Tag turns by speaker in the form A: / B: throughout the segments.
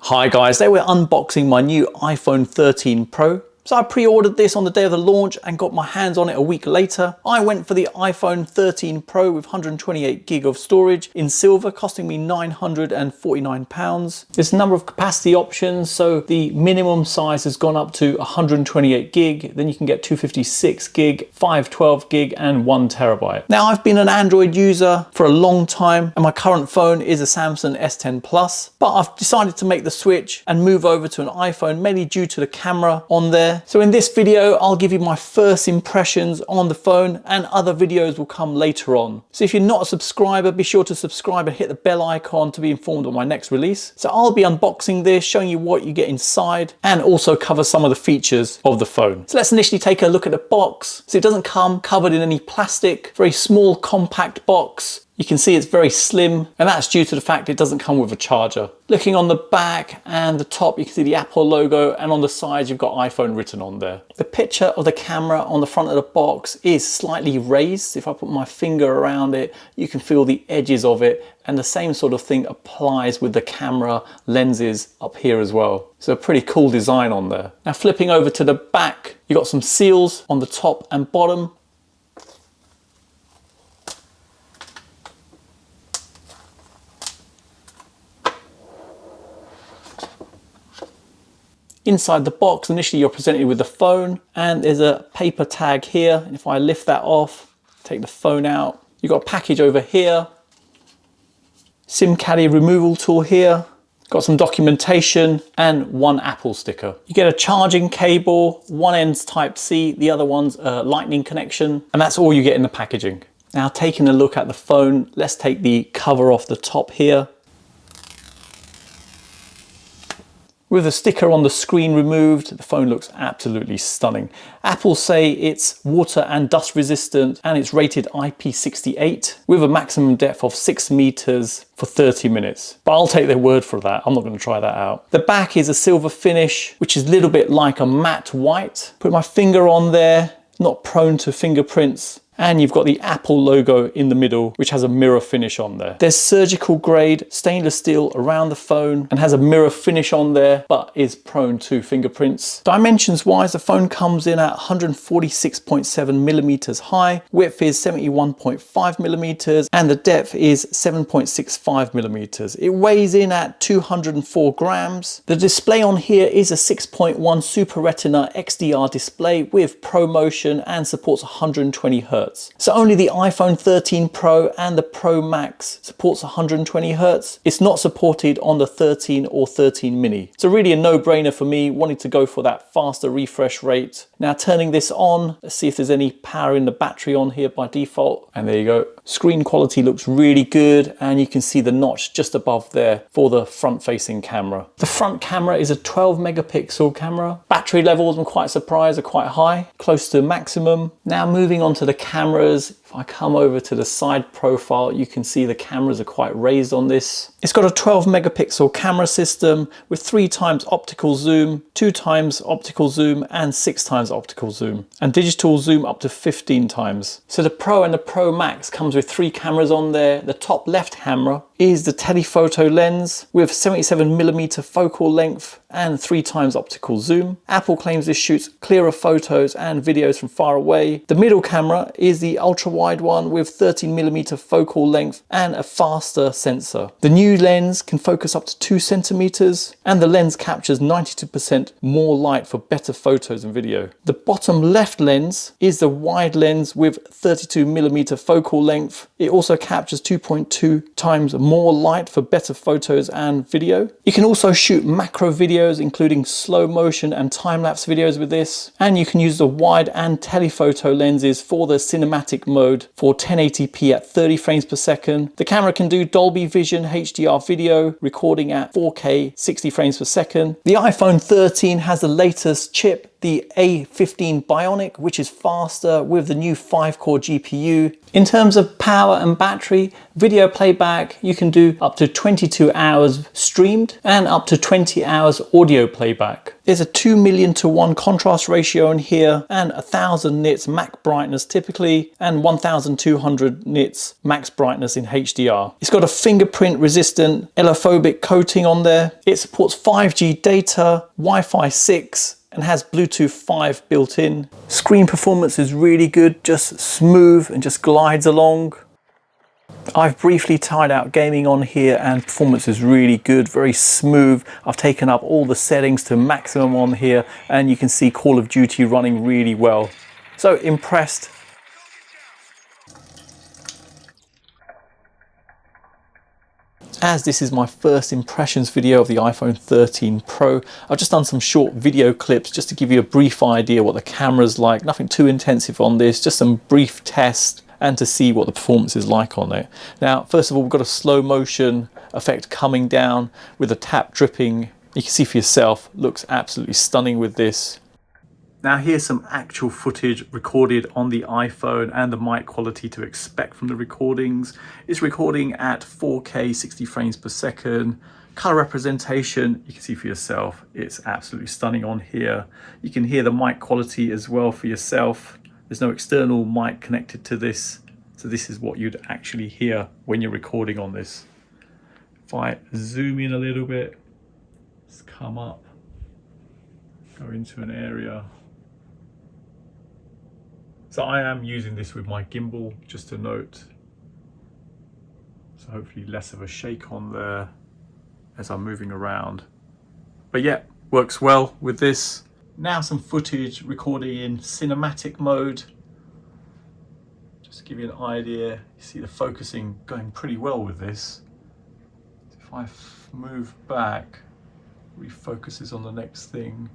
A: Hi guys, today we're unboxing my new iPhone 13 Pro. So I pre-ordered this on the day of the launch and got my hands on it a week later. I went for the iPhone 13 Pro with 128 gig of storage in silver, costing me £949. There's a number of capacity options, so the minimum size has gone up to 128 gig, then you can get 256 gig, 512 gig and 1 terabyte. Now I've been an Android user for a long time and my current phone is a Samsung S10 Plus, but I've decided to make the switch and move over to an iPhone mainly due to the camera on there. So in this video, I'll give you my first impressions on the phone and other videos will come later on. So if you're not a subscriber, be sure to subscribe and hit the bell icon to be informed of my next release. So I'll be unboxing this, showing you what you get inside and also cover some of the features of the phone. So let's initially take a look at the box. So it doesn't come covered in any plastic, very small compact box. You can see it's very slim and that's due to the fact it doesn't come with a charger. Looking on the back and the top, you can see the Apple logo and on the sides you've got iPhone written on there. The picture of the camera on the front of the box is slightly raised. If I put my finger around it, you can feel the edges of it, and the same sort of thing applies with the camera lenses up here as well. So a pretty cool design on there. Now flipping over to the back, you've got some seals on the top and bottom. Inside the box, initially you're presented with the phone and there's a paper tag here. And if I lift that off, take the phone out, you've got a package over here, SIM caddy removal tool here, got some documentation and one Apple sticker. You get a charging cable, one end's Type-C, the other one's a lightning connection, and that's all you get in the packaging. Now taking a look at the phone, let's take the cover off the top here. With the sticker on the screen removed, the phone looks absolutely stunning. Apple say it's water and dust resistant and it's rated IP68 with a maximum depth of 6 meters for 30 minutes. But I'll take their word for that. I'm not going to try that out. The back is a silver finish, which is a little bit like a matte white. Put my finger on there, not prone to fingerprints. And you've got the Apple logo in the middle, which has a mirror finish on there. There's surgical grade stainless steel around the phone and has a mirror finish on there, but is prone to fingerprints. Dimensions wise, the phone comes in at 146.7 millimeters high, width is 71.5 millimeters, and the depth is 7.65 millimeters. It weighs in at 204 grams. The display on here is a 6.1 Super Retina XDR display with ProMotion and supports 120 Hz. So only the iPhone 13 Pro and the Pro Max supports 120 Hz. It's not supported on the 13 or 13 mini. So really a no-brainer for me, wanting to go for that faster refresh rate. Now turning this on, let's see if there's any power in the battery on here by default. And there you go. Screen quality looks really good and you can see the notch just above there for the front-facing camera. The front camera is a 12 megapixel camera. Battery levels, I'm quite surprised, are quite high, close to maximum. Now moving on to the cameras. If I come over to the side profile, you can see the cameras are quite raised on this. It's got a 12 megapixel camera system with 3 times optical zoom, 2 times optical zoom and 6 times optical zoom, and digital zoom up to 15 times. So the Pro and the Pro Max comes with 3 cameras on there. The top left camera is the telephoto lens with 77mm focal length and 3 times optical zoom. Apple claims this shoots clearer photos and videos from far away. The middle camera is the ultra wide one with 13mm focal length and a faster sensor. The new lens can focus up to 2 centimeters and the lens captures 92% more light for better photos and video. The bottom left lens is the wide lens with 32mm focal length. It also captures 2.2 times more light for better photos and video. You can also shoot macro videos including slow motion and time-lapse videos with this, and you can use the wide and telephoto lenses for the cinematic mode for 1080p at 30 frames per second. The camera can do Dolby Vision HDR video recording at 4K 60 frames per second. The iPhone 13 has the latest chip, the A15 Bionic, which is faster with the new 5-core GPU. In terms of power and battery, video playback, you can do up to 22 hours streamed and up to 20 hours audio playback. There's a 2,000,000:1 contrast ratio in here and 1000 nits max brightness typically and 1200 nits max brightness in HDR. It's got a fingerprint resistant allophobic coating on there. It supports 5G data, Wi-Fi 6, and has Bluetooth 5 built in. Screen performance is really good, just smooth and just glides along. I've briefly tried out gaming on here and performance is really good, very smooth. I've taken up all the settings to maximum on here and you can see Call of Duty running really well. So impressed. As this is my first impressions video of the iPhone 13 Pro, I've just done some short video clips just to give you a brief idea what the camera's like. Nothing too intensive on this, just some brief tests and to see what the performance is like on it. Now, first of all, we've got a slow motion effect coming down with a tap dripping. You can see for yourself, looks absolutely stunning with this. Now here's some actual footage recorded on the iPhone and the mic quality to expect from the recordings. It's recording at 4K 60 frames per second. Color representation, you can see for yourself, it's absolutely stunning on here. You can hear the mic quality as well for yourself. There's no external mic connected to this. So this is what you'd actually hear when you're recording on this. If I zoom in a little bit, let's come up, go into an area. So I am using this with my gimbal, just to note. So hopefully less of a shake on there as I'm moving around. But yeah, works well with this. Now some footage recording in cinematic mode. Just to give you an idea, you see the focusing going pretty well with this. If I move back, refocuses on the next thing,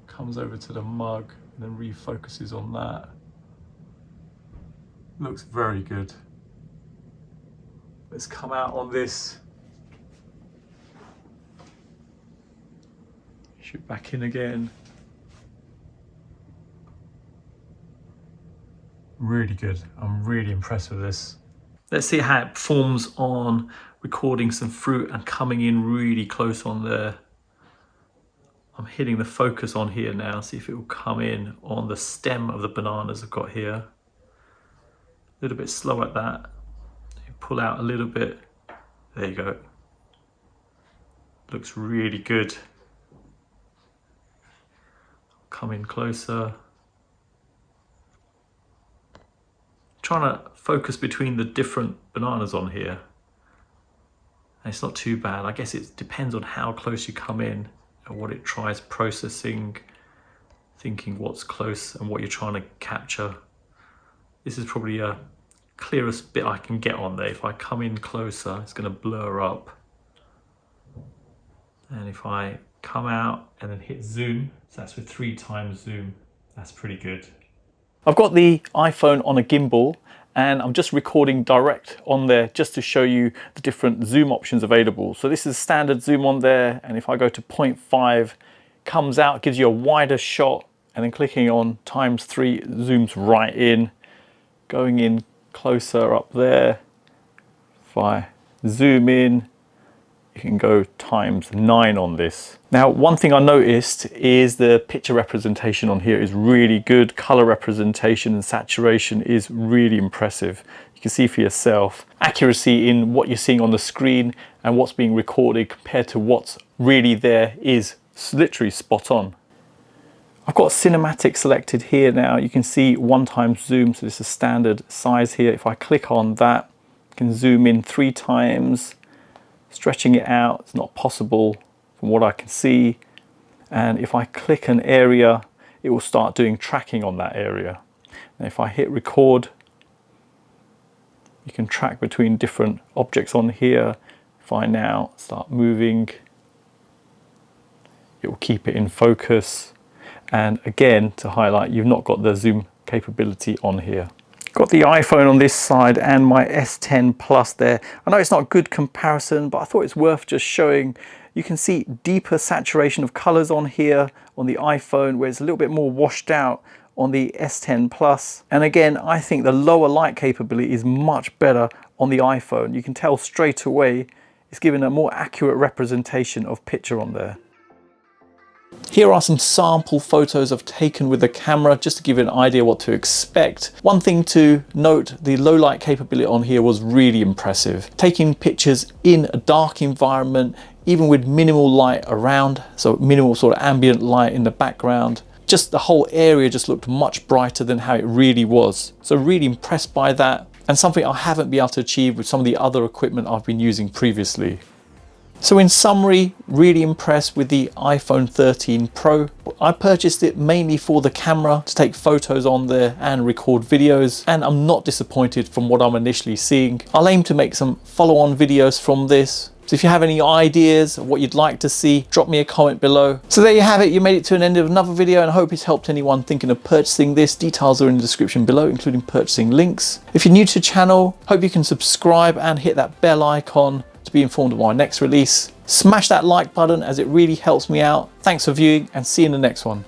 A: comes over to the mug, and then refocuses on that. Looks very good. Let's come out on this. Shoot back in again. Really good. I'm really impressed with this. Let's see how it performs on recording some fruit and coming in really close on there. I'm hitting the focus on here now, see if it will come in on the stem of the bananas I've got here. A little bit slow at that. You pull out a little bit. There you go. Looks really good. Come in closer. Trying to focus between the different bananas on here. And it's not too bad. I guess it depends on how close you come in and what it tries processing, thinking what's close and what you're trying to capture. This is probably a clearest bit I can get on there. If I come in closer, it's going to blur up. And if I come out and then hit zoom, so that's with 3 times zoom, that's pretty good. I've got the iPhone on a gimbal and I'm just recording direct on there just to show you the different zoom options available. So this is standard zoom on there, and if I go to 0.5, comes out, gives you a wider shot, and then clicking on ×3 zooms right in. Going in closer up there, if I zoom in, you can go ×9 on this. Now, one thing I noticed is the picture representation on here is really good. Color representation and saturation is really impressive. You can see for yourself accuracy in what you're seeing on the screen and what's being recorded compared to what's really there is literally spot on. I've got cinematic selected here now. You can see 1x zoom, so this is standard size here. If I click on that, I can zoom in 3 times. Stretching it out, it's not possible from what I can see. And if I click an area, it will start doing tracking on that area. And if I hit record, you can track between different objects on here. If I now start moving, it will keep it in focus. And again, to highlight, you've not got the zoom capability on here. Got the iPhone on this side and my S10 Plus there. I know it's not a good comparison, but I thought it's worth just showing. You can see deeper saturation of colors on here on the iPhone, where it's a little bit more washed out on the S10 Plus. And again, I think the lower light capability is much better on the iPhone. You can tell straight away it's giving a more accurate representation of picture on there. Here are some sample photos I've taken with the camera just to give you an idea what to expect. One thing to note, the low light capability on here was really impressive. Taking pictures in a dark environment, even with minimal light around, so minimal sort of ambient light in the background, just the whole area just looked much brighter than how it really was. So really impressed by that, and something I haven't been able to achieve with some of the other equipment I've been using previously. So in summary, really impressed with the iPhone 13 Pro. I purchased it mainly for the camera, to take photos on there and record videos, and I'm not disappointed from what I'm initially seeing. I'll aim to make some follow-on videos from this. So if you have any ideas of what you'd like to see, drop me a comment below. So there you have it, you made it to an end of another video, and I hope it's helped anyone thinking of purchasing this. Details are in the description below, including purchasing links. If you're new to the channel, hope you can subscribe and hit that bell icon to be informed of my next release. Smash that like button as it really helps me out. Thanks for viewing, and see you in the next one.